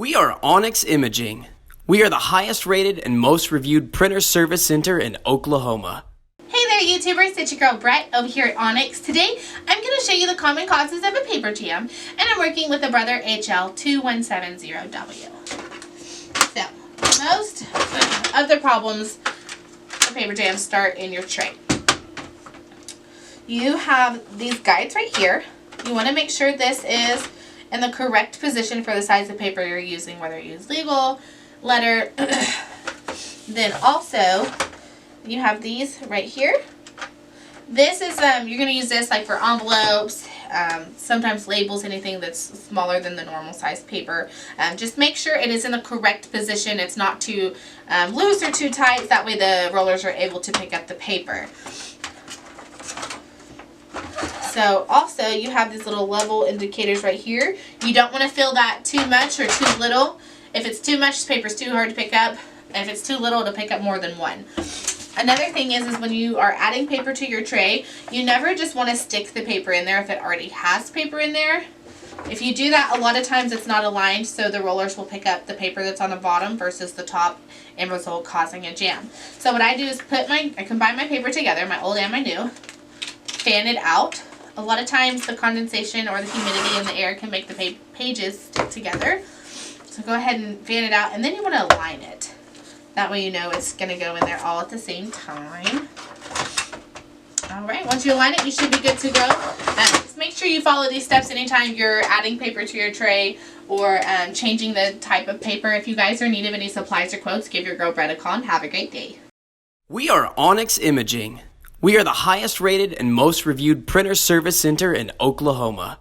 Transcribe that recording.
We are Onyx Imaging. We are the highest rated and most reviewed printer service center in Oklahoma. Hey there YouTubers, it's your girl Brett over here at Onyx. Today I'm going to show you the common causes of a paper jam, and I'm working with the brother HL-2170W. So, most of the problems of paper jams start in your tray. You have these guides right here. You want to make sure this is in the correct position for the size of paper you're using, whether you use legal, letter. Then also, you have these right here. This is, you're going to use this like for envelopes, sometimes labels, anything that's smaller than the normal size paper. Just make sure it is in the correct position. It's not too loose or too tight. That way the rollers are able to pick up the paper. So also you have these little level indicators right here. You don't want to fill that too much or too little. If it's too much, the paper's too hard to pick up. If it's too little, it'll pick up more than one. Another thing is when you are adding paper to your tray, you never just want to stick the paper in there if it already has paper in there. If you do that, a lot of times it's not aligned, so the rollers will pick up the paper that's on the bottom versus the top and result causing a jam. So what I do is I combine my paper together, my old and my new, fan it out. A lot of times the condensation or the humidity in the air can make the pages stick together. So go ahead and fan it out, and then you want to align it. That way you know it's going to go in there all at the same time. Alright, once you align it, you should be good to go. Just make sure you follow these steps anytime you're adding paper to your tray or changing the type of paper. If you guys are in need of any supplies or quotes, give your girl Brett a call and have a great day. We are Onyx Imaging. We are the highest rated and most reviewed printer service center in Oklahoma.